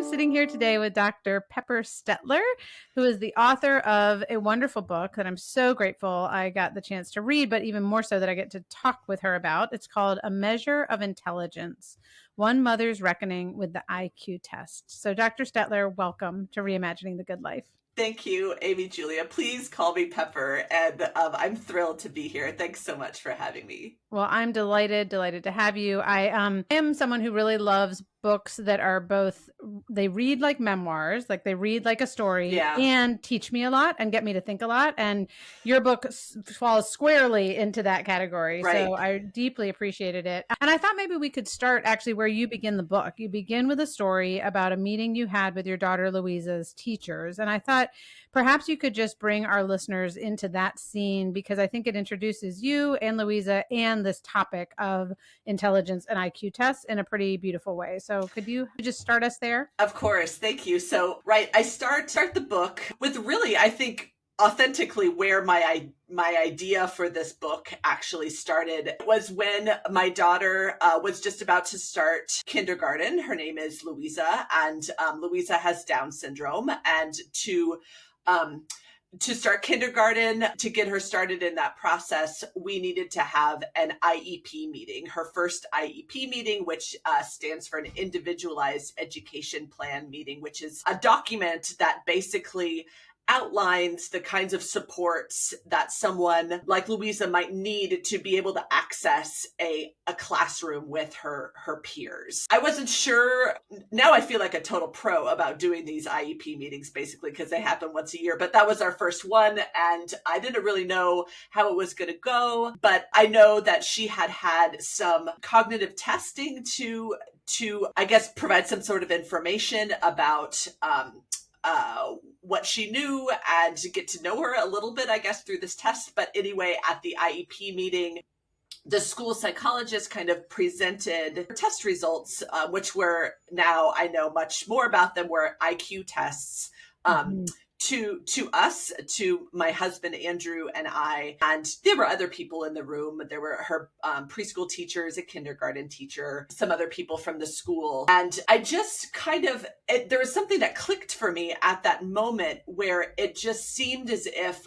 I'm sitting here today with Dr. Pepper Stetler, who is the author of a wonderful book that I'm so grateful I got the chance to read, but even more so that I get to talk with her about. It's called A Measure of Intelligence, One Mother's Reckoning with the IQ Test. So Dr. Stetler, welcome to Reimagining the Good Life. Thank you, Amy Julia. Please call me Pepper, and I'm thrilled to be here. Thanks so much for having me. Well, I'm delighted to have you. I am someone who really loves books that are both, they read like memoirs, like they read like a story and teach me a lot and get me to think a lot. And your book falls squarely into that category. Right. So I deeply appreciated it. And I thought maybe we could start actually where you begin the book. You begin with a story about a meeting you had with your daughter Louisa's teachers. And I thought perhaps you could just bring our listeners into that scene, because I think it introduces you and Louisa and this topic of intelligence and IQ tests in a pretty beautiful way. So could you just start us there? Of course. Thank you. So, right, I start the book with really, I think, authentically where my idea for this book actually started was when my daughter was just about to start kindergarten. Her name is Louisa, and Louisa has Down syndrome. And to start kindergarten, to get her started in that process, we needed to have an IEP meeting, her first IEP meeting, which stands for an Individualized Education Plan meeting, which is a document that basically outlines the kinds of supports that someone like Louisa might need to be able to access a classroom with her peers. I wasn't sure. Now I feel like a total pro about doing these IEP meetings, basically, because they happen once a year. But that was our first one, and I didn't really know how it was going to go. But I know that she had some cognitive testing to I guess provide some sort of information about what she knew and to get to know her a little bit, I guess, through this test. But anyway, at the IEP meeting, the school psychologist kind of presented test results, which were, now I know much more about them, were IQ tests. To us, to my husband, Andrew, and I, and there were other people in the room. There were her preschool teachers, a kindergarten teacher, some other people from the school. And I just there was something that clicked for me at that moment where it just seemed as if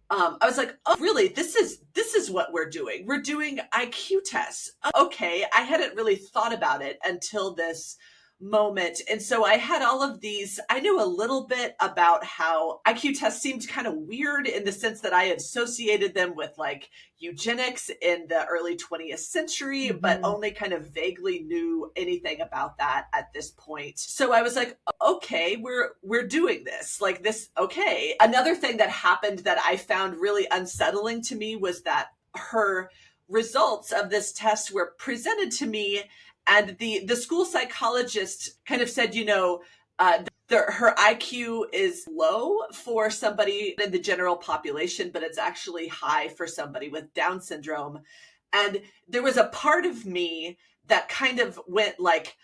I was like, oh, really? This is what we're doing. We're doing IQ tests. Okay. I hadn't really thought about it until this moment. And so I had all of these, I knew a little bit about how IQ tests seemed kind of weird in the sense that I associated them with like eugenics in the early 20th century, but only kind of vaguely knew anything about that at this point. So I was like, okay, we're doing this like this. Okay. Another thing that happened that I found really unsettling to me was that her results of this test were presented to me, and the school psychologist kind of said, her IQ is low for somebody in the general population, but it's actually high for somebody with Down syndrome. And there was a part of me that kind of went like,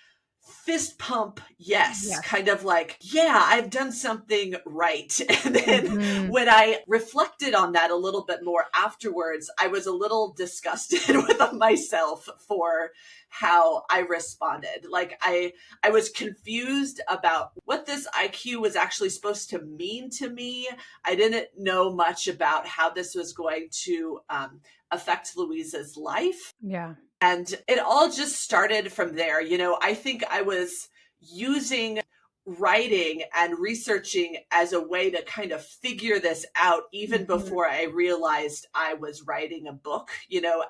fist pump, yes. Kind of like, yeah, I've done something right. And then when I reflected on that a little bit more afterwards, I was a little disgusted with myself for how I responded. Like I was confused about what this IQ was actually supposed to mean to me. I didn't know much about how this was going to affect Louisa's life. Yeah. And it all just started from there. I think I was using writing and researching as a way to kind of figure this out even before I realized I was writing a book.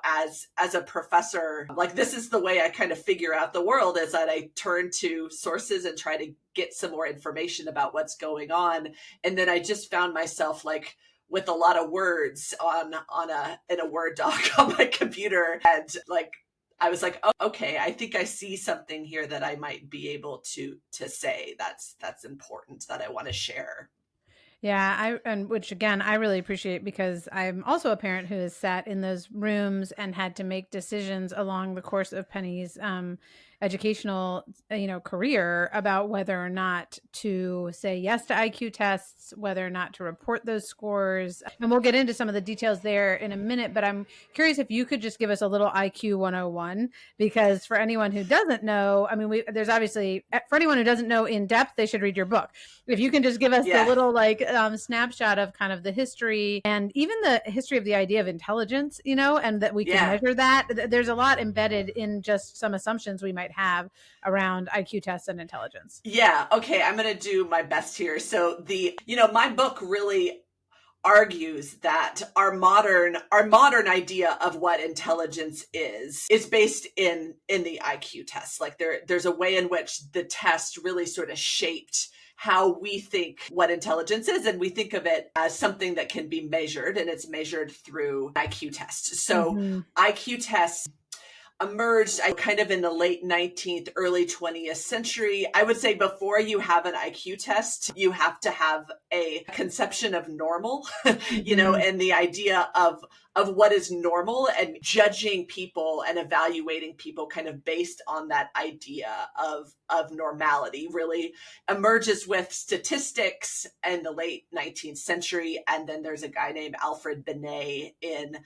As a professor, like this is the way I kind of figure out the world, is that I turn to sources and try to get some more information about what's going on. And then I just found myself like with a lot of words in a Word doc on my computer, and like I was like, oh, okay, I think I see something here that I might be able to say that's important, that I want to share. Yeah, and which again, I really appreciate because I'm also a parent who has sat in those rooms and had to make decisions along the course of Penny's educational, career about whether or not to say yes to IQ tests, whether or not to report those scores. And we'll get into some of the details there in a minute, but I'm curious if you could just give us a little IQ 101, because for anyone who doesn't know, I mean, there's obviously, for anyone who doesn't know in depth, they should read your book. If you can just give us the Yeah. little snapshot of kind of the history and even the history of the idea of intelligence, and that we can Yeah. measure that. There's a lot embedded in just some assumptions we might have around IQ tests and intelligence. Yeah. Okay. I'm going to do my best here. So my book really argues that our modern idea of what intelligence is based in the IQ test. Like there's a way in which the test really sort of shaped how we think what intelligence is, and we think of it as something that can be measured, and it's measured through IQ tests. So Mm-hmm. IQ tests emerged kind of in the late 19th, early 20th century. I would say before you have an IQ test, you have to have a conception of normal, Mm-hmm. and the idea of what is normal, and judging people and evaluating people kind of based on that idea of normality really emerges with statistics in the late 19th century. And then there's a guy named Alfred Binet in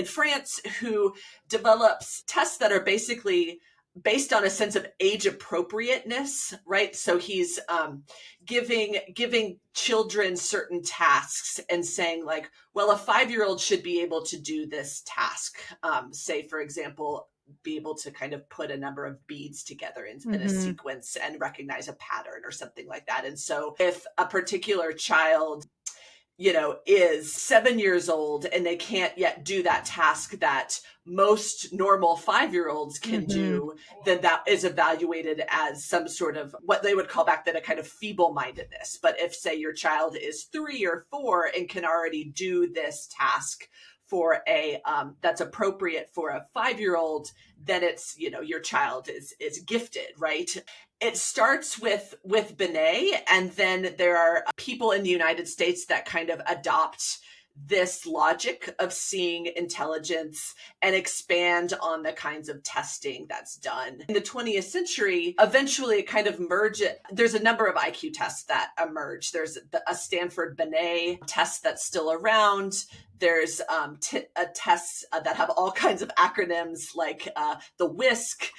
France who develops tests that are basically based on a sense of age appropriateness, right? So he's giving children certain tasks and saying like, well, a 5-year-old should be able to do this task. Say, for example, be able to kind of put a number of beads together in a Mm-hmm. sequence and recognize a pattern or something like that. And so if a particular child is 7 years old and they can't yet do that task that most normal 5-year-olds can Mm-hmm. do, then that is evaluated as some sort of what they would call back then a kind of feeble-mindedness. But if, say, your child is 3 or 4 and can already do this task for that's appropriate for a 5-year-old, then it's your child is gifted, right? It starts with Binet, and then there are people in the United States that kind of adopt this logic of seeing intelligence and expand on the kinds of testing that's done. In the 20th century, eventually it kind of there's a number of IQ tests that emerge. There's a Stanford Binet test that's still around. There's tests that have all kinds of acronyms like the WISC,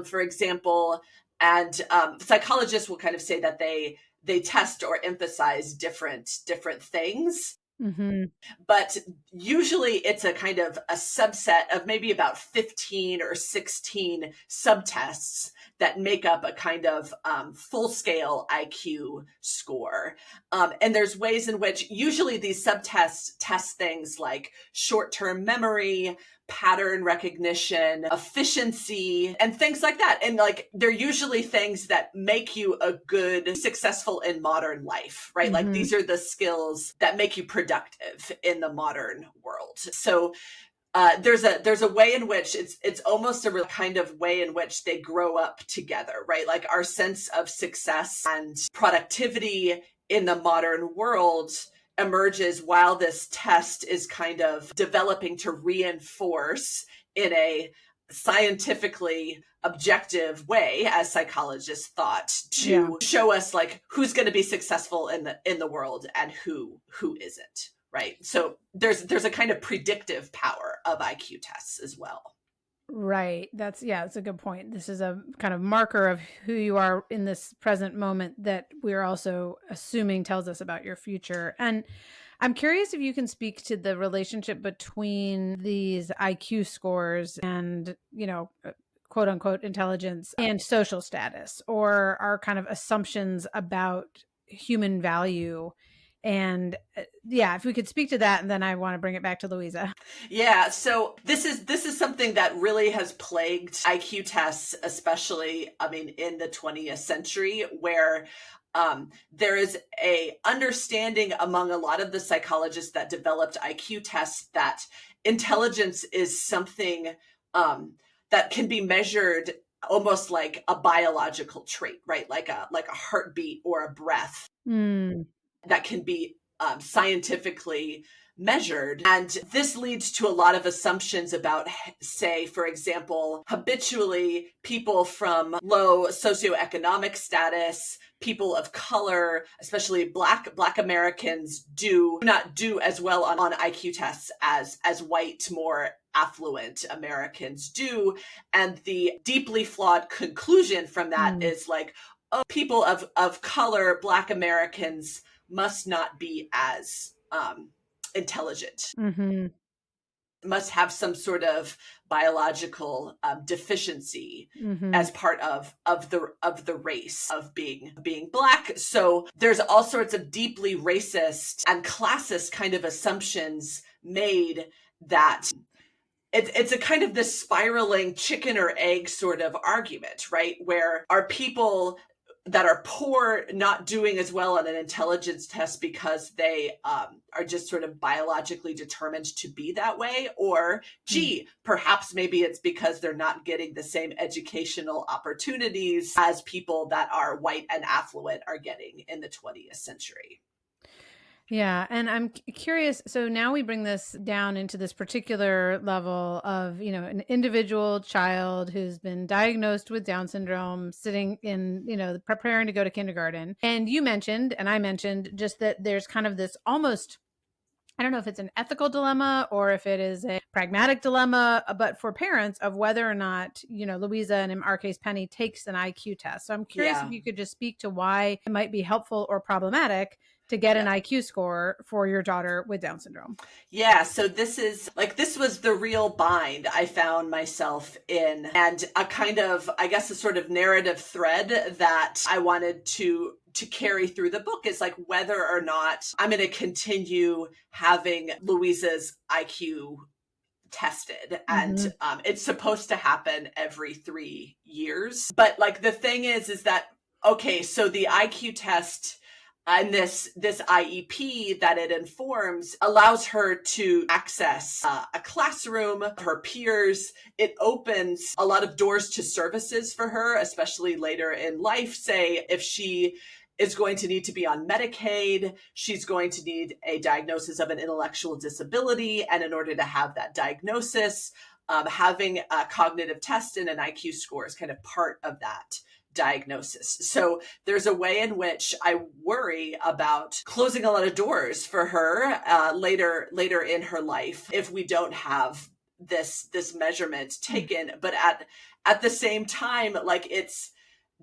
for example. And psychologists will kind of say that they test or emphasize different things, Mm-hmm. but usually it's a kind of a subset of maybe about 15 or 16 subtests that make up a kind of full-scale IQ score. And there's ways in which usually these subtests test things like short-term memory, pattern recognition, efficiency, and things like that. And like, they're usually things that make you a good, successful in modern life, right? Like Mm-hmm. these are the skills that make you productive in the modern world. So there's a way in which it's almost a real kind of way in which they grow up together, right? Like our sense of success and productivity in the modern world emerges while this test is kind of developing to reinforce in a scientifically objective way, as psychologists thought, Yeah. to show us like who's going to be successful in the world and who isn't, right? So there's a kind of predictive power of IQ tests as well. Right. That's a good point. This is a kind of marker of who you are in this present moment that we're also assuming tells us about your future. And I'm curious if you can speak to the relationship between these IQ scores and, quote unquote intelligence and social status, or our kind of assumptions about human value. And yeah, if we could speak to that, and then I want to bring it back to Louisa. Yeah, so this is something that really has plagued IQ tests, especially, I mean, in the 20th century, where there is a understanding among a lot of the psychologists that developed IQ tests that intelligence is something that can be measured almost like a biological trait, right? Like a heartbeat or a breath. Mm. that can be scientifically measured. And this leads to a lot of assumptions about, say, for example, habitually people from low socioeconomic status, people of color, especially Black Americans, do not do as well on IQ tests as white, more affluent Americans do. And the deeply flawed conclusion from that is like, oh, people of color, Black Americans, must not be as intelligent, must have some sort of biological deficiency as part of the race of being Black. So there's all sorts of deeply racist and classist kind of assumptions made that it's a kind of this spiraling chicken or egg sort of argument, right? Where are people that are poor not doing as well on an intelligence test because they are just sort of biologically determined to be that way? Or, gee, perhaps maybe it's because they're not getting the same educational opportunities as people that are white and affluent are getting in the 20th century. Yeah. And I'm curious. So now we bring this down into this particular level of, an individual child who's been diagnosed with Down syndrome, sitting in, preparing to go to kindergarten. And you mentioned, and I mentioned, just that there's kind of this almost, I don't know if it's an ethical dilemma or if it is a pragmatic dilemma, but for parents of whether or not, Louisa, and in our case, Penny, takes an IQ test. So I'm curious if you could just speak to why it might be helpful or problematic to get an IQ score for your daughter with Down syndrome. Yeah, so this was the real bind I found myself in, and a kind of, I guess, a sort of narrative thread that I wanted to carry through the book is like whether or not I'm going to continue having Louisa's IQ tested. And it's supposed to happen every 3 years. But like the thing is that, okay, so the IQ test and this IEP that it informs allows her to access a classroom, her peers. It opens a lot of doors to services for her, especially later in life. Say, if she is going to need to be on Medicaid, she's going to need a diagnosis of an intellectual disability. And in order to have that diagnosis, having a cognitive test and an IQ score is kind of part of that diagnosis. So there's a way in which I worry about closing a lot of doors for her later in her life if we don't have this measurement taken. But at the same time, like, it's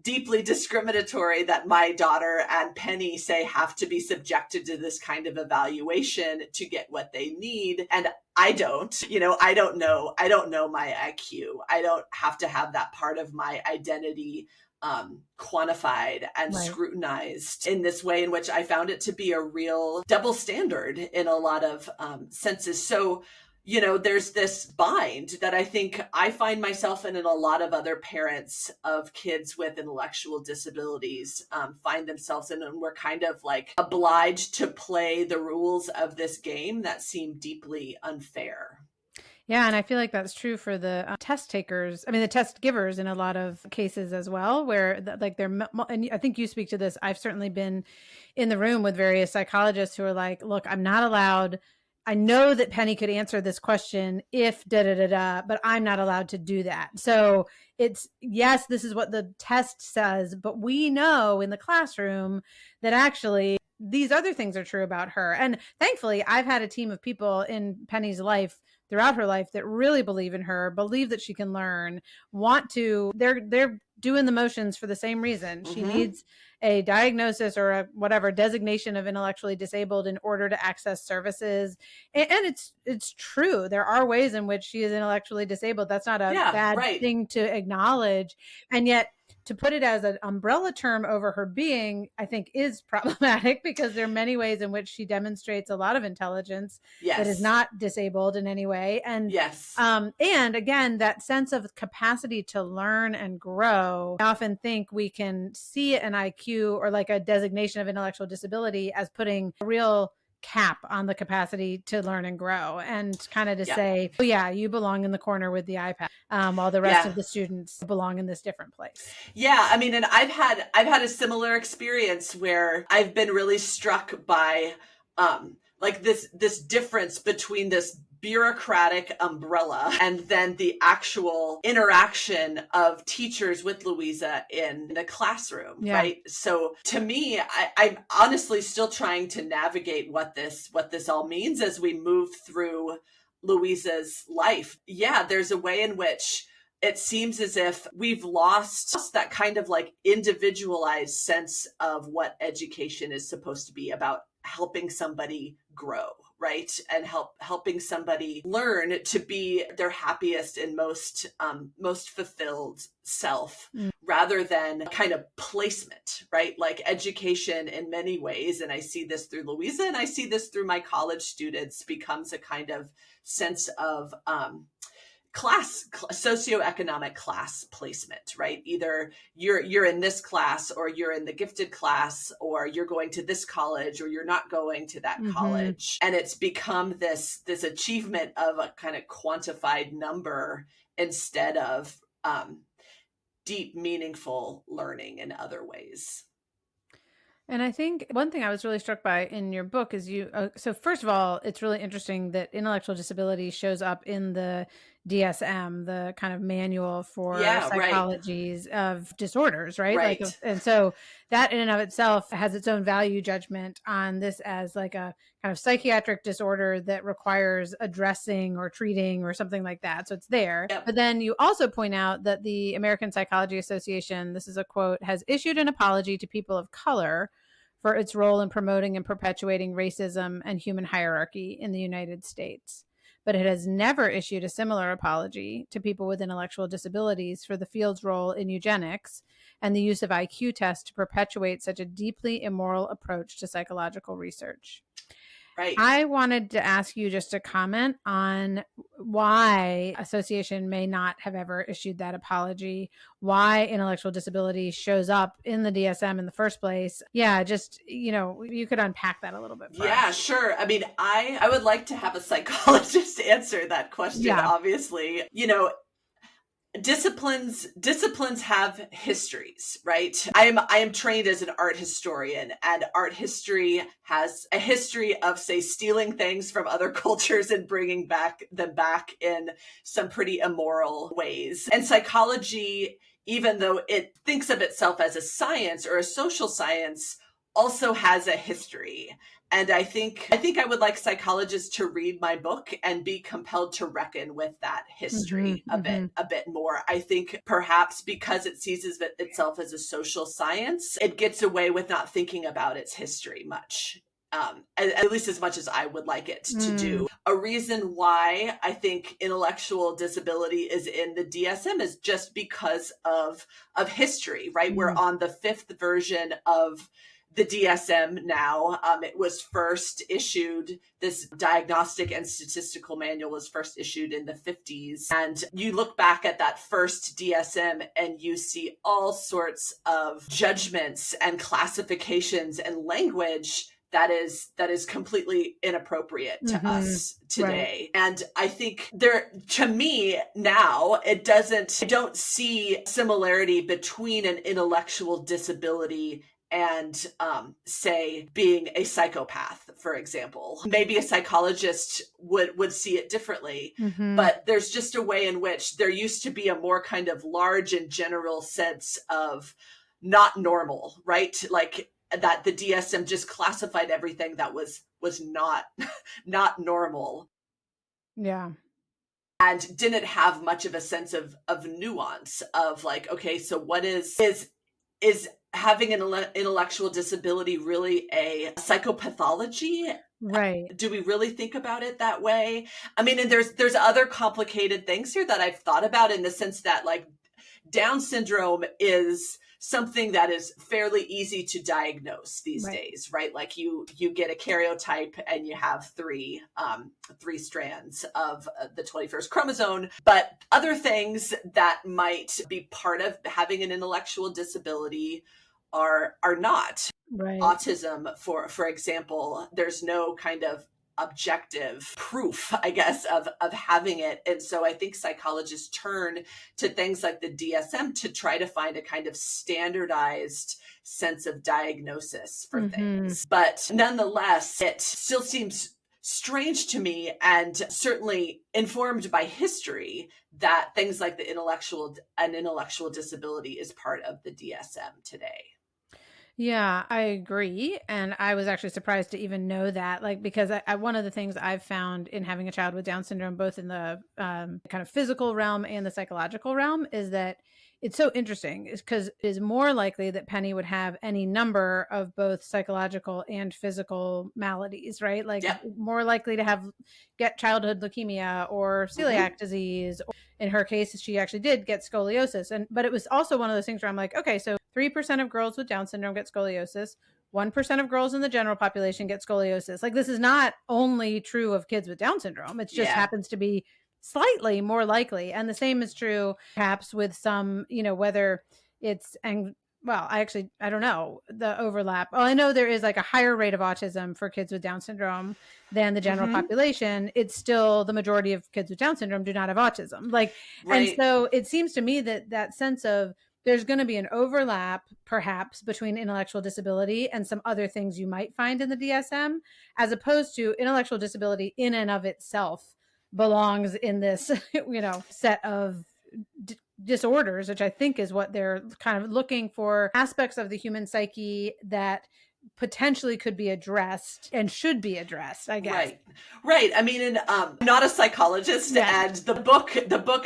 deeply discriminatory that my daughter and Penny, say, have to be subjected to this kind of evaluation to get what they need. And I don't know my IQ. I don't have to have that part of my identity quantified and scrutinized in this way, in which I found it to be a real double standard in a lot of senses. So, there's this bind that I think I find myself in, and a lot of other parents of kids with intellectual disabilities find themselves in, and we're kind of like obliged to play the rules of this game that seem deeply unfair. Yeah, and I feel like that's true for the test takers. I mean, the test givers in a lot of cases as well, where and I think you speak to this. I've certainly been in the room with various psychologists who are like, look, I'm not allowed. I know that Penny could answer this question if but I'm not allowed to do that. So it's, yes, this is what the test says, but we know in the classroom that actually these other things are true about her. And thankfully, I've had a team of people in Penny's life throughout her life that really believe in her, believe that she can learn, they're doing the motions for the same reason. She needs a diagnosis or a whatever designation of intellectually disabled in order to access services. And it's true. There are ways in which she is intellectually disabled. That's not a bad thing to acknowledge. And yet, to put it as an umbrella term over her being, I think, is problematic, because there are many ways in which she demonstrates a lot of intelligence that is not disabled in any way. And and again, that sense of capacity to learn and grow. I often think we can see an IQ or like a designation of intellectual disability as putting a real cap on the capacity to learn and grow, and kind of to Yeah. say, oh yeah, you belong in the corner with the iPad, while the rest of the students belong in this different place. Yeah, I mean, and I've had a similar experience where I've been really struck by like this difference between this bureaucratic umbrella and then the actual interaction of teachers with Louisa in the classroom, right? So to me, I'm honestly still trying to navigate what this all means as we move through Louisa's life. Yeah, there's a way in which it seems as if we've lost that kind of like individualized sense of what education is supposed to be about, helping somebody grow, right? And helping somebody learn to be their happiest and most fulfilled self, rather than kind of placement, right? Like education in many ways, and I see this through Louisa and I see this through my college students, becomes a kind of sense of socioeconomic class placement, right? Either you're in this class, or you're in the gifted class, or you're going to this college, or you're not going to that college. And it's become this achievement of a kind of quantified number instead of deep, meaningful learning in other ways. And I think one thing I was really struck by in your book is so first of all, it's really interesting that intellectual disability shows up in the DSM, the kind of manual for psychologies of disorders, right? Right. Like, and so that in and of itself has its own value judgment on this as like a kind of psychiatric disorder that requires addressing or treating or something like that. So it's there. Yep. But then you also point out that the American Psychology Association, this is a quote, has issued an apology to people of color for its role in promoting and perpetuating racism and human hierarchy in the United States. But it has never issued a similar apology to people with intellectual disabilities for the field's role in eugenics and the use of IQ tests to perpetuate such a deeply immoral approach to psychological research. Right. I wanted to ask you just to comment on why association may not have ever issued that apology, why intellectual disability shows up in the DSM in the first place. Yeah, just, you could unpack that a little bit for us. Yeah, sure. I mean, I would like to have a psychologist answer that question, obviously. Disciplines have histories, right? I am trained as an art historian, and art history has a history of, say, stealing things from other cultures and bringing them back in some pretty immoral ways. And psychology, even though it thinks of itself as a science or a social science, also has a history. And I think I would like psychologists to read my book and be compelled to reckon with that history a bit more. I think perhaps because it sees itself as a social science, it gets away with not thinking about its history much. At least as much as I would like it to do. A reason why I think intellectual disability is in the DSM is just because of history, right? We're on the 5th version of the DSM now. It was first issued, this diagnostic and statistical manual was first issued in the 50s. And you look back at that first DSM and you see all sorts of judgments and classifications and language that is completely inappropriate to us today. Right. And I think to me now, I don't see similarity between an intellectual disability and say being a psychopath, for example. Maybe a psychologist would see it differently, but there's just a way in which there used to be a more kind of large and general sense of not normal, right? Like that the DSM just classified everything that was not normal. Yeah. And didn't have much of a sense of nuance of like, okay, so what is having an intellectual disability really a psychopathology? Right. Do we really think about it that way? I mean, and there's other complicated things here that I've thought about, in the sense that like Down syndrome is something that is fairly easy to diagnose these days, right? Like you get a karyotype and you have three strands of the 21st chromosome. But other things that might be part of having an intellectual disability are not. Right. Autism, for example, there's no kind of objective proof, I guess, of having it. And so I think psychologists turn to things like the DSM to try to find a kind of standardized sense of diagnosis for Mm-hmm. things. But nonetheless, it still seems strange to me, and certainly informed by history, that things like the intellectual disability is part of the DSM today. Yeah, I agree. And I was actually surprised to even know that, like, because one of the things I've found in having a child with Down syndrome, both in the kind of physical realm and the psychological realm, is that it's so interesting because it is more likely that Penny would have any number of both psychological and physical maladies, right? Like Yep. more likely to get childhood leukemia or Mm-hmm. celiac disease. In her case, she actually did get scoliosis. But it was also one of those things where I'm like, okay, so 3% of girls with Down syndrome get scoliosis. 1% of girls in the general population get scoliosis. Like, this is not only true of kids with Down syndrome. It just Yeah. happens to be slightly more likely. And the same is true perhaps with some, whether it's, and well, I don't know the overlap. Well, I know there is like a higher rate of autism for kids with Down syndrome than the general Mm-hmm. population. It's still the majority of kids with Down syndrome do not have autism. Like, and Right. so it seems to me that sense of there's going to be an overlap perhaps between intellectual disability and some other things you might find in the DSM, as opposed to intellectual disability in and of itself belongs in this, set of disorders, which I think is what they're kind of looking for, aspects of the human psyche that potentially could be addressed and should be addressed, I guess. Right. Right. I mean, and I'm not a psychologist, Yeah. and the book,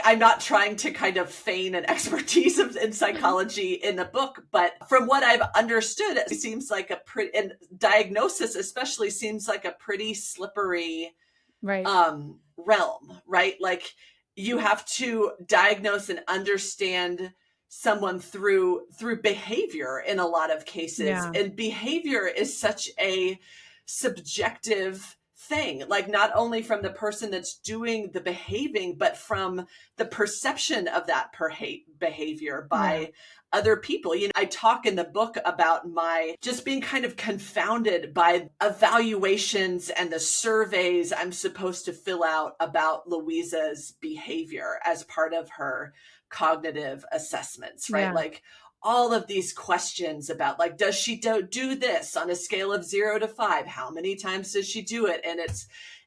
I'm not trying to kind of feign an expertise in psychology in the book, but from what I've understood, it seems like and diagnosis especially seems like a pretty slippery Right. realm, right? Like, you have to diagnose and understand someone through behavior in a lot of cases, Yeah. and behavior is such a subjective thing, like not only from the person that's doing the behaving, but from the perception of that behavior Yeah. by other people. I talk in the book about my just being kind of confounded by evaluations and the surveys I'm supposed to fill out about Louisa's behavior as part of her cognitive assessments, right? Yeah. Like, all of these questions about, like, does she do this on a scale of 0 to 5? How many times does she do it? And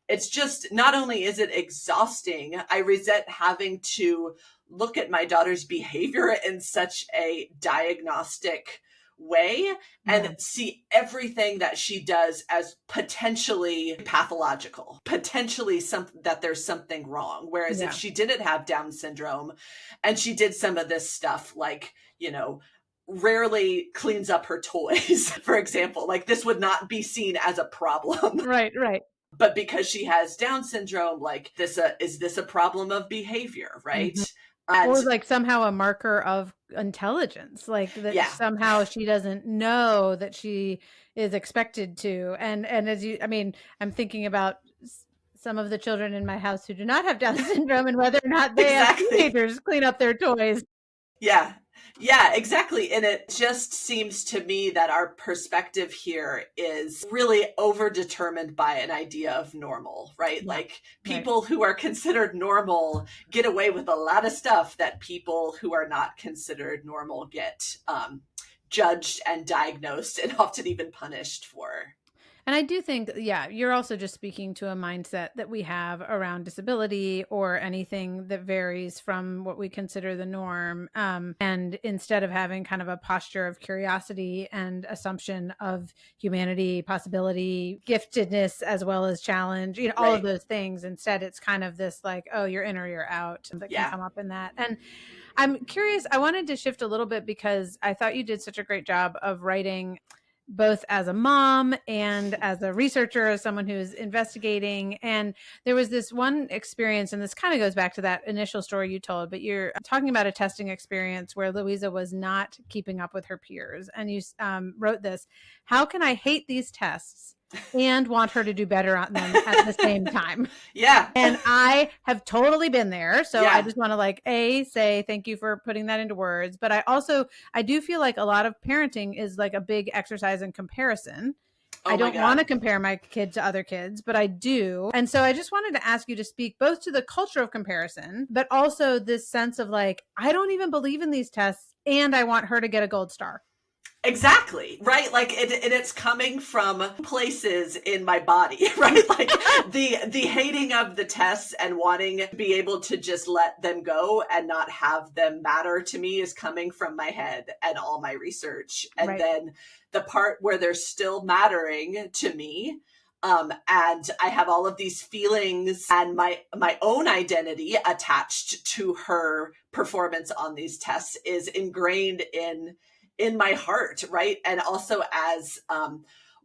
it's just, not only is it exhausting, I resent having to look at my daughter's behavior in such a diagnostic way Yeah. and see everything that she does as potentially pathological, potentially that there's something wrong. Whereas if Yeah. she didn't have Down syndrome and she did some of this stuff, like, rarely cleans up her toys, for example, like, this would not be seen as a problem. Right. Right. But because she has Down syndrome, like, is this a problem of behavior, right? Mhm. And Or like somehow a marker of intelligence, like that yeah, somehow she doesn't know that she is expected to. And I'm thinking about some of the children in my house who do not have Down syndrome and whether or not they have exactly. teenagers clean up their toys. Yeah. Yeah, exactly. And it just seems to me that our perspective here is really overdetermined by an idea of normal, right? Yeah. Like, Right. people who are considered normal get away with a lot of stuff that people who are not considered normal get judged and diagnosed and often even punished for. And I do think, yeah, you're also just speaking to a mindset that we have around disability or anything that varies from what we consider the norm. And instead of having kind of a posture of curiosity and assumption of humanity, possibility, giftedness, as well as challenge, all of Right. those things, instead it's kind of this like, oh, you're in or you're out that can Yeah. come up in that. And I'm curious, I wanted to shift a little bit because I thought you did such a great job of writing both as a mom and as a researcher, as someone who's investigating. And there was this one experience, and this kind of goes back to that initial story you told, but you're talking about a testing experience where Louisa was not keeping up with her peers. And you wrote this: how can I hate these tests and want her to do better on them at the same time. Yeah. And I have totally been there. So Yeah. I just want to like, say thank you for putting that into words. But I do feel like a lot of parenting is like a big exercise in comparison. Oh I my don't want to God. compare my kid to other kids, but I do. And so I just wanted to ask you to speak both to the culture of comparison, but also this sense of like, I don't even believe in these tests and I want her to get a gold star. Exactly, right? Like it's coming from places in my body, right? Like the hating of the tests and wanting to be able to just let them go and not have them matter to me is coming from my head and all my research. And Right. then the part where they're still mattering to me, and I have all of these feelings and my own identity attached to her performance on these tests is ingrained in my heart, right? And also as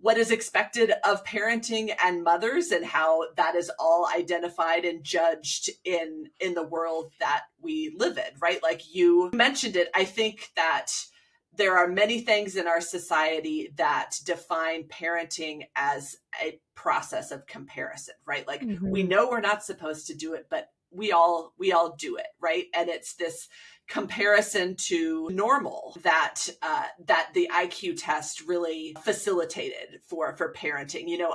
what is expected of parenting and mothers, and how that is all identified and judged in the world that we live in, right? Like you mentioned it, I think that there are many things in our society that define parenting as a process of comparison, right? Like we know we're not supposed to do it, but we all do it, right? And it's this comparison to normal that that the IQ test really facilitated for parenting. You know,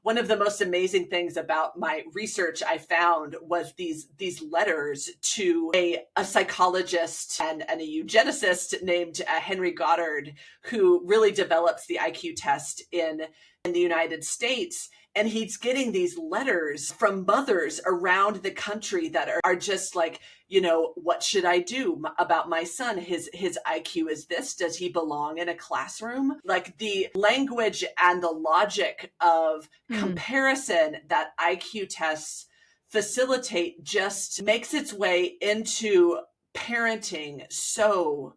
one of the most amazing things about my research I found was these letters to a psychologist and a eugenicist named Henry Goddard, who really develops the IQ test in the United States. And he's getting these letters from mothers around the country that are just like, you know, what should I do about my son? His IQ is this. Does he belong in a classroom? Like the language and the logic of comparison that IQ tests facilitate just makes its way into parenting so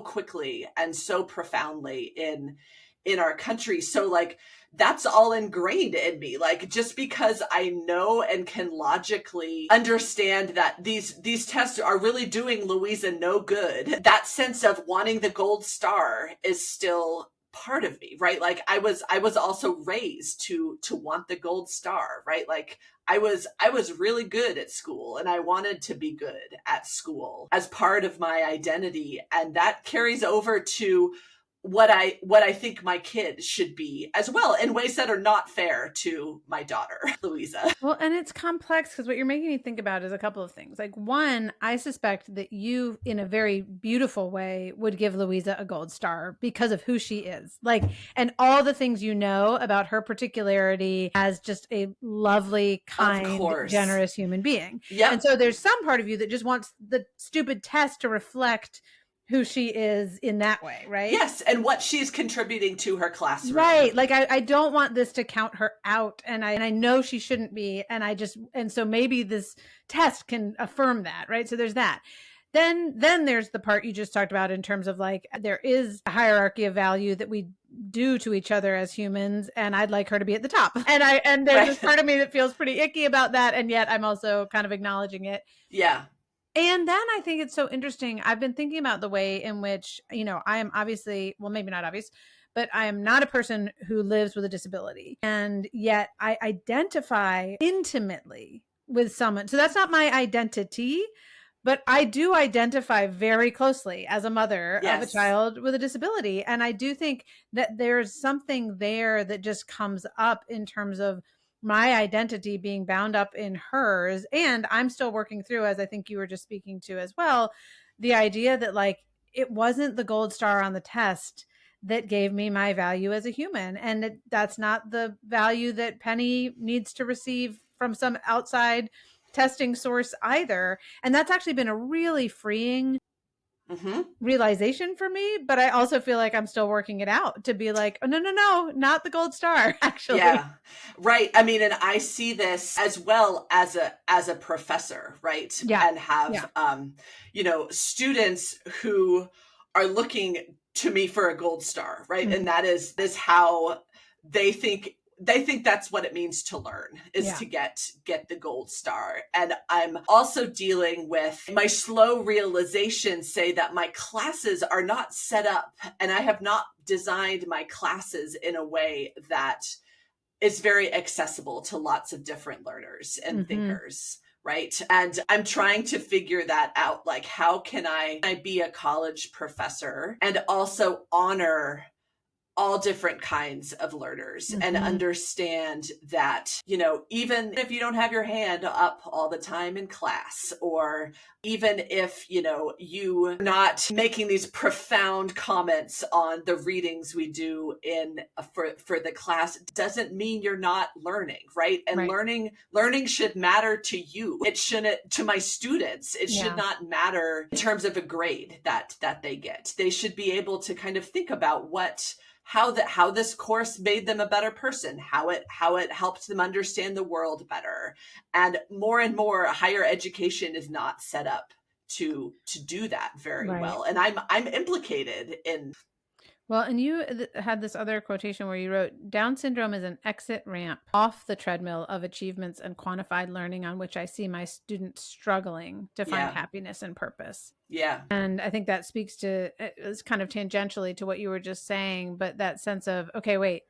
quickly and so profoundly in our country. So like, that's all ingrained in me. Like, just because I know and can logically understand that these tests are really doing Louisa no good, that sense of wanting the gold star is still part of me, right? Like I was also raised to want the gold star, right? Like I was really good at school and I wanted to be good at school as part of my identity. And that carries over to what I think my kid should be as well, in ways that are not fair to my daughter, Louisa. Well, and it's complex because what you're making me think about is a couple of things. Like one, I suspect that you, in a very beautiful way, would give Louisa a gold star because of who she is. Like, and all the things you know about her particularity as just a lovely, kind, generous human being. Yeah. And so there's some part of you that just wants the stupid test to reflect who she is in that way, right? Yes, and what she's contributing to her classroom. Right. Like I don't want this to count her out, and I know she shouldn't be, and so maybe this test can affirm that, right? So there's that. Then there's the part you just talked about in terms of like there is a hierarchy of value that we do to each other as humans, and I'd like her to be at the top. And there's this part of me that feels pretty icky about that, and yet I'm also kind of acknowledging it. Yeah. And then I think it's so interesting. I've been thinking about the way in which, you know, I am obviously, well, maybe not obvious, but I am not a person who lives with a disability. And yet I identify intimately with someone. So that's not my identity, but I do identify very closely as a mother of a child with a disability. And I do think that there's something there that just comes up in terms of my identity being bound up in hers. And I'm still working through, as I think you were just speaking to as well, the idea that like, it wasn't the gold star on the test that gave me my value as a human. And that's not the value that Penny needs to receive from some outside testing source either. And that's actually been a really freeing realization for me, but I also feel like I'm still working it out to be like, oh, no, not the gold star, actually. Yeah, right. I mean, and I see this as well as a professor, right? Yeah. And have, you know, students who are looking to me for a gold star, right? And that is how they think that's what it means to learn, is to get the gold star. And I'm also dealing with my slow realization, say that my classes are not set up, and I have not designed my classes in a way that is very accessible to lots of different learners and Mm-hmm. thinkers. Right. And I'm trying to figure that out. Like, how can I be a college professor and also honor all different kinds of learners and Mm-hmm. understand that, even if you don't have your hand up all the time in class, or even if, you're not making these profound comments on the readings we do for the class, doesn't mean you're not learning, right? And Right. learning should matter to you. It shouldn't, to my students, it should Yeah. not matter in terms of a grade that they get. They should be able to kind of think about how this course made them a better person, how it helped them understand the world better. And more higher education is not set up to do that very Right. well. And I'm implicated in. Well, and you had this other quotation where you wrote, Down syndrome is an exit ramp off the treadmill of achievements and quantified learning on which I see my students struggling to find Yeah. happiness and purpose. Yeah. And I think that speaks to, it's kind of tangentially to what you were just saying, but that sense of, okay, wait,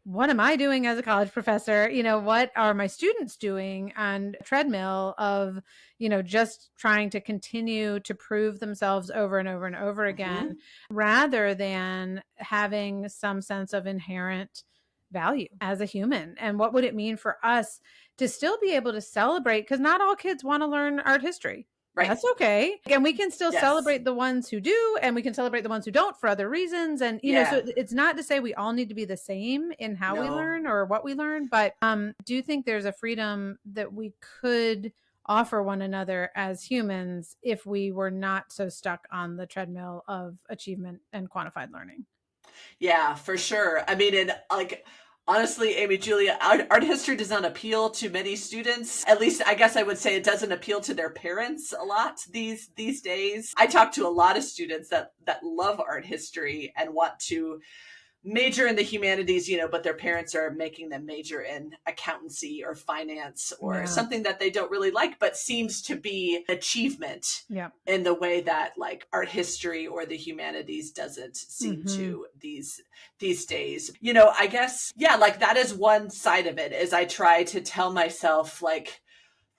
what am I doing as a college professor? What are my students doing on a treadmill of, just trying to continue to prove themselves over and over and over again, rather than having some sense of inherent value as a human? And what would it mean for us to still be able to celebrate? Because not all kids want to learn art history. Right. That's okay. And we can still Yes. celebrate the ones who do, and we can celebrate the ones who don't for other reasons. And, so it's not to say we all need to be the same in how we learn or what we learn, but do you think there's a freedom that we could offer one another as humans if we were not so stuck on the treadmill of achievement and quantified learning? Yeah, for sure. I mean, and like, honestly, Amy Julia, art history does not appeal to many students. At least, I guess I would say it doesn't appeal to their parents a lot these days. I talk to a lot of students that love art history and want to major in the humanities, but their parents are making them major in accountancy or finance or something that they don't really like, but seems to be achievement in the way that like art history or the humanities doesn't seem to these days. I guess, like that is one side of it, is I try to tell myself, like,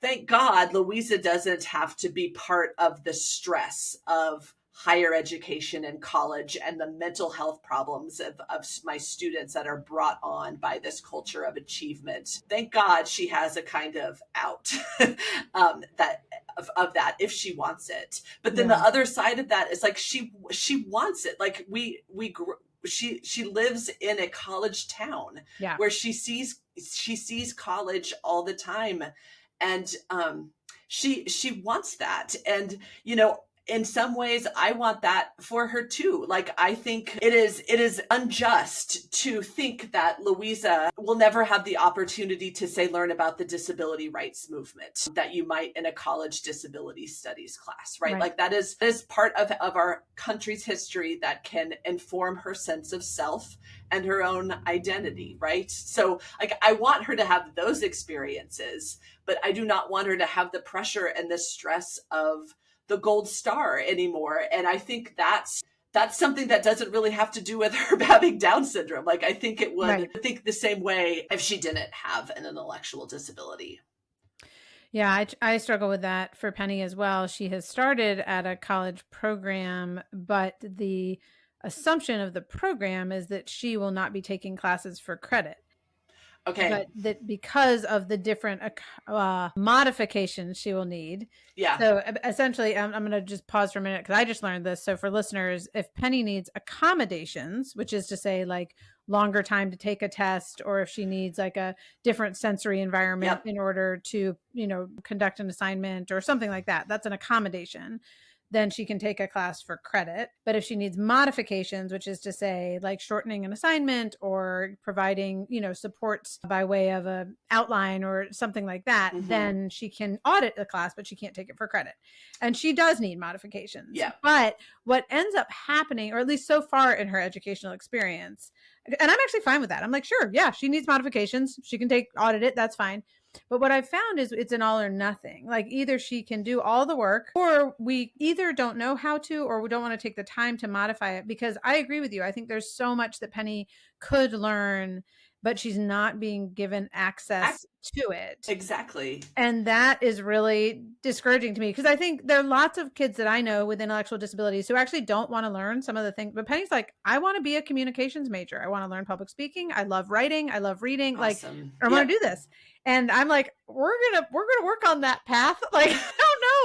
thank God Louisa doesn't have to be part of the stress of higher education and college and the mental health problems of my students that are brought on by this culture of achievement. Thank God she has a kind of out that of that if she wants it. But then the other side of that is like she wants it. Like she lives in a college town where she sees college all the time. And she wants that. And, in some ways I want that for her too. Like, I think it is unjust to think that Louisa will never have the opportunity to, say, learn about the disability rights movement that you might in a college disability studies class, right? Like that is part of our country's history that can inform her sense of self and her own identity, right? So like, I want her to have those experiences, but I do not want her to have the pressure and the stress of the gold star anymore. And I think that's something that doesn't really have to do with her having Down syndrome. Like, I think it would think the same way if she didn't have an intellectual disability. Yeah, I struggle with that for Penny as well. She has started at a college program, but the assumption of the program is that she will not be taking classes for credit. Okay. But that because of the different modifications she will need. Yeah. So essentially, I'm going to just pause for a minute because I just learned this. So for listeners, if Penny needs accommodations, which is to say like longer time to take a test, or if she needs like a different sensory environment in order to, conduct an assignment or something like that, that's an accommodation. Then she can take a class for credit. But if she needs modifications, which is to say like shortening an assignment or providing, supports by way of a outline or something like that, then she can audit the class, but she can't take it for credit. And she does need modifications. Yeah. But what ends up happening, or at least so far in her educational experience, and I'm actually fine with that. I'm like, sure, yeah, she needs modifications. She can audit it. That's fine. But what I've found is it's an all or nothing. Like, either she can do all the work, or we either don't know how to, or we don't want to take the time to modify it. Because I agree with you. I think there's so much that Penny could learn but she's not being given access to it. Exactly. And that is really discouraging to me, because I think there are lots of kids that I know with intellectual disabilities who actually don't want to learn some of the things. But Penny's like, I want to be a communications major. I want to learn public speaking. I love writing. I love reading. Like, Awesome. I want to do this. And I'm like, we're gonna work on that path. Like,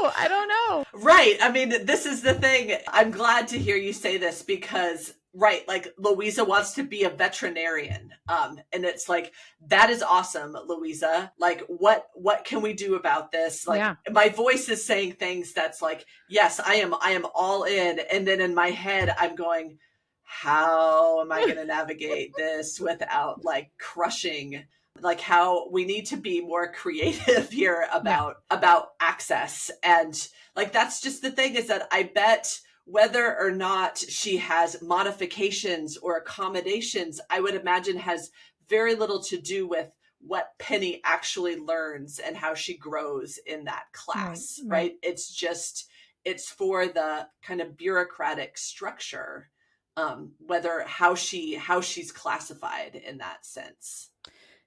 I don't know. Right. I mean, this is the thing. I'm glad to hear you say this because, right, like Louisa wants to be a veterinarian. And it's like, that is awesome, Louisa. Like, what can we do about this? Like, Yeah. my voice is saying things that's like, yes, I am all in. And then in my head, I'm going, how am I going to navigate this without like crushing, like how we need to be more creative here about access. And like, that's just the thing, is that I bet whether or not she has modifications or accommodations, I would imagine has very little to do with what Penny actually learns and how she grows in that class, right? It's just, it's for the kind of bureaucratic structure, whether how she's classified in that sense.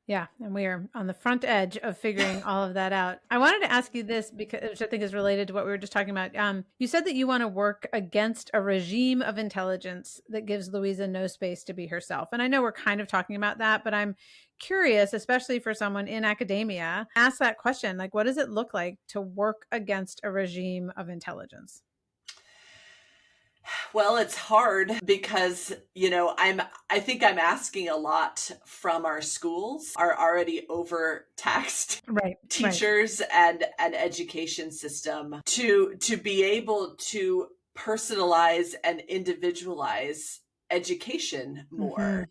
Yeah, and we are on the front edge of figuring all of that out. I wanted to ask you this, because which I think is related to what we were just talking about. You said that you want to work against a regime of intelligence that gives Louisa no space to be herself. And I know we're kind of talking about that, but I'm curious, especially for someone in academia, ask that question, like, what does it look like to work against a regime of intelligence? Well, it's hard because, I think I'm asking a lot from our schools, our already overtaxed Right. teachers and education system, to be able to personalize and individualize education more.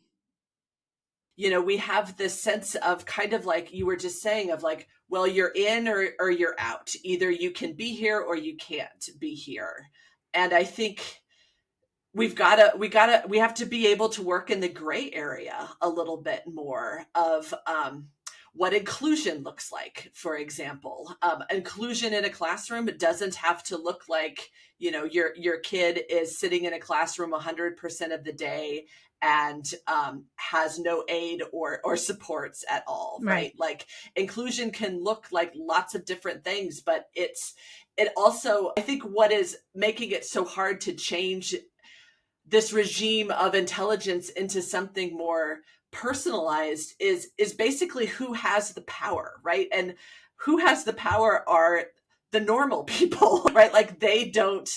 We have this sense of, kind of like you were just saying, of like, well, you're in or you're out. Either you can be here or you can't be here. And I think we have to be able to work in the gray area a little bit more of what inclusion looks like. For example, inclusion in a classroom doesn't have to look like, your kid is sitting in a classroom 100% of the day and has no aid or supports at all, right? Like, inclusion can look like lots of different things, but it also, I think what is making it so hard to change this regime of intelligence into something more personalized is basically who has the power, right? And who has the power are the normal people, right? Like, they don't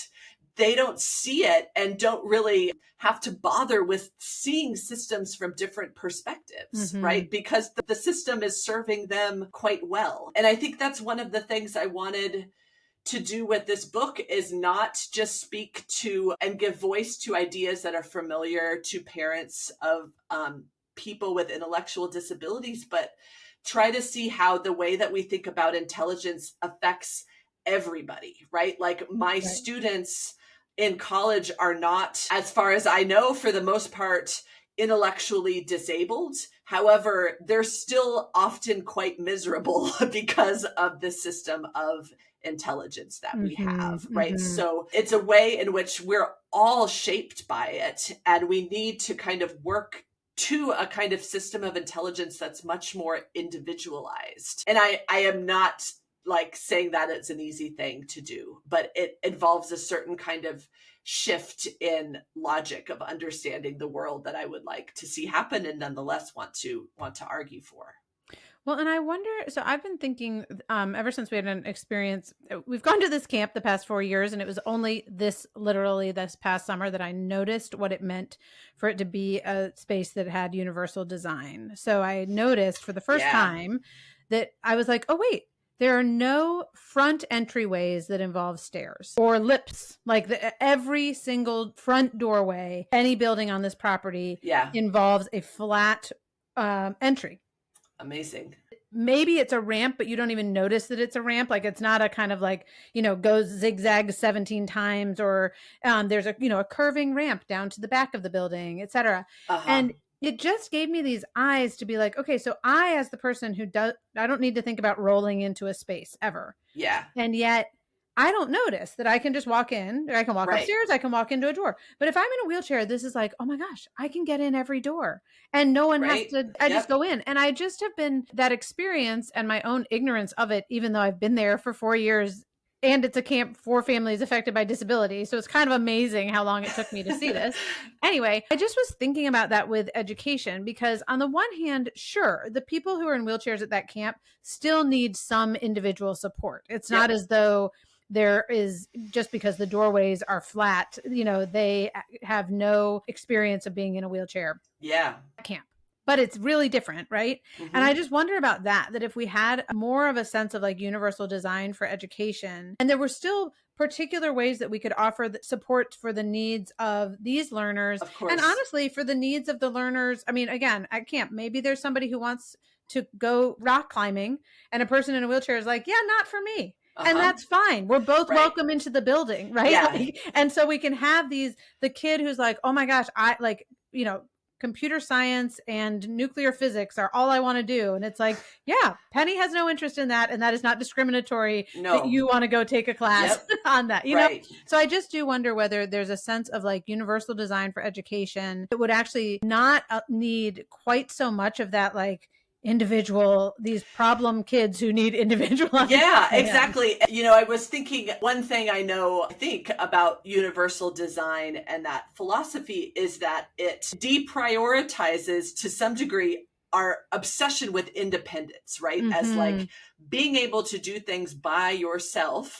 see it and don't really have to bother with seeing systems from different perspectives, right? Because the system is serving them quite well. And I think that's one of the things I wanted to do with this book, is not just speak to and give voice to ideas that are familiar to parents of people with intellectual disabilities, but try to see how the way that we think about intelligence affects everybody, right? Like, my students in college are not, as far as I know, for the most part, intellectually disabled. However, they're still often quite miserable because of the system of intelligence that we have, right? So it's a way in which we're all shaped by it, and we need to kind of work to a kind of system of intelligence that's much more individualized. And I am not like saying that it's an easy thing to do, but it involves a certain kind of shift in logic of understanding the world that I would like to see happen, and nonetheless want to argue for. Well, and I wonder, so I've been thinking, ever since we had an experience, we've gone to this camp the past 4 years, and it was only literally this past summer that I noticed what it meant for it to be a space that had universal design. So I noticed for the first time that I was like, oh, wait, there are no front entryways that involve stairs or lifts. Like, every single front doorway, any building on this property involves a flat entry. Amazing. Maybe it's a ramp, but you don't even notice that it's a ramp. Like, it's not a kind of like, goes zigzag 17 times, or there's a curving ramp down to the back of the building, etc. And it just gave me these eyes to be like, okay, so I, as the person I don't need to think about rolling into a space ever. Yeah. And yet I don't notice that I can just walk in, or I can walk Right. upstairs, I can walk into a door. But if I'm in a wheelchair, this is like, oh my gosh, I can get in every door and no one has Right. to, I just Yep. go in. And I just have been that experience and my own ignorance of it, even though I've been there for 4 years and it's a camp for families affected by disability. So it's kind of amazing how long it took me to see this. Anyway, I just was thinking about that with education because, on the one hand, sure, the people who are in wheelchairs at that camp still need some individual support. It's not Yep. as though there is, just because the doorways are flat, they have no experience of being in a wheelchair Yeah. camp. But it's really different, right? And I just wonder about that if we had more of a sense of like universal design for education, and there were still particular ways that we could offer the support for the needs of these learners, Of and course. honestly, for the needs of the learners. I mean, again, at camp, maybe there's somebody who wants to go rock climbing, and a person in a wheelchair is like, yeah, not for me. And Uh-huh. that's fine. We're both Right. welcome into the building, right? Yeah. And so we can have the kid who's like, oh my gosh, I like, computer science and nuclear physics are all I want to do. And it's like, yeah, Penny has no interest in that. And that is not discriminatory that No. you want to go take a class Yep. on that, Right. So I just do wonder whether there's a sense of like universal design for education that would actually not need quite so much of that, like these problem kids who need individualized. Yeah, exactly. I was thinking one thing I think about universal design and that philosophy is that it deprioritizes to some degree our obsession with independence, right? As like being able to do things by yourself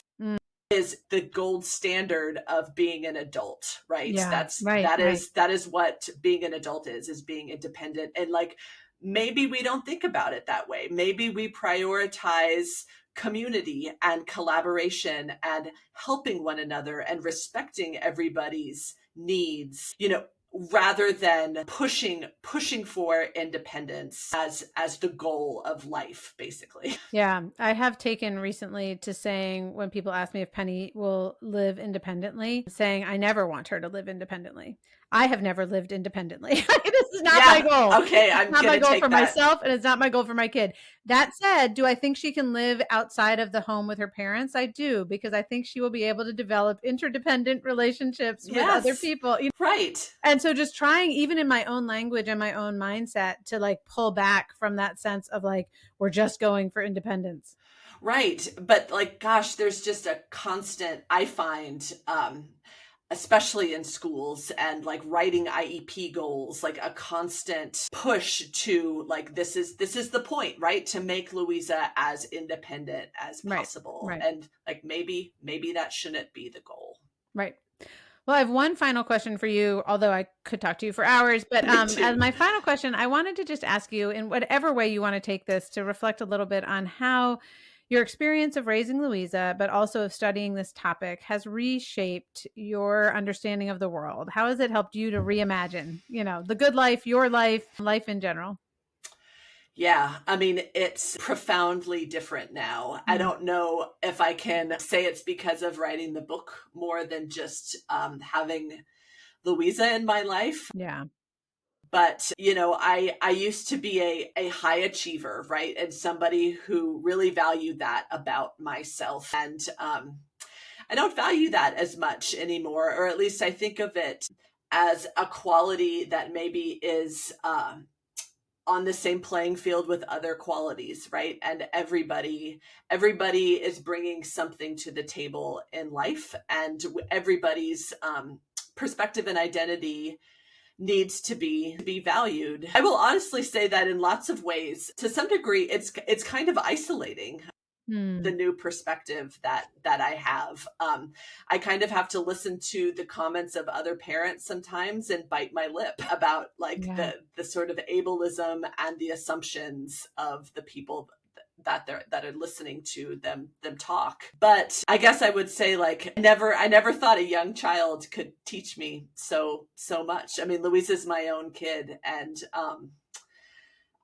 is the gold standard of being an adult, right? Yeah, That is what being an adult is being independent. And like, maybe we don't think about it that way. Maybe we prioritize community and collaboration and helping one another and respecting everybody's needs, rather than pushing for independence as the goal of life, basically. Yeah, I have taken recently to saying, when people ask me if Penny will live independently, saying I never want her to live independently. I have never lived independently. This is not my goal. Okay, It's I'm not my gonna goal take for that. myself, and it's not my goal for my kid. That said, do I think she can live outside of the home with her parents? I do, because I think she will be able to develop interdependent relationships with other Yes, people. right. And so just trying, even in my own language and my own mindset, to like pull back from that sense of like, we're just going for independence. Right. But like, gosh, there's just a constant, I find, especially in schools and like writing IEP goals, like a constant push to like, this is the point, right? To make Louisa as independent as possible. Right. And like, maybe that shouldn't be the goal. Right. Well, I have one final question for you, although I could talk to you for hours. But Me as too. my final question, I wanted to just ask you, in whatever way you want to take this, to reflect a little bit on how your experience of raising Louisa, but also of studying this topic, has reshaped your understanding of the world. How has it helped you to reimagine, the good life, your life, life in general? Yeah, I mean, it's profoundly different now. I don't know if I can say it's because of writing the book more than just having Louisa in my life. Yeah. But, I used to be a high achiever, right? And somebody who really valued that about myself. And I don't value that as much anymore, or at least I think of it as a quality that maybe is on the same playing field with other qualities, right? And everybody is bringing something to the table in life, and everybody's perspective and identity needs to be valued. I will honestly say that in lots of ways, to some degree, it's kind of isolating, the new perspective that I have. I kind of have to listen to the comments of other parents sometimes and bite my lip about like the sort of ableism and the assumptions of the people that are listening to them talk. But I guess I would say like I never thought a young child could teach me so much. I mean, Louisa's my own kid, and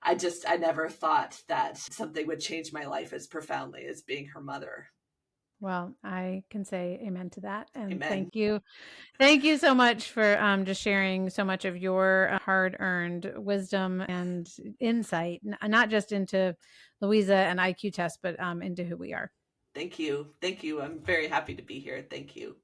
I never thought that something would change my life as profoundly as being her mother. Well, I can say amen to that. And Amen. thank you. Thank you so much for just sharing so much of your hard-earned wisdom and insight, not just into Louisa and IQ tests, but into who we are. Thank you. Thank you. I'm very happy to be here. Thank you.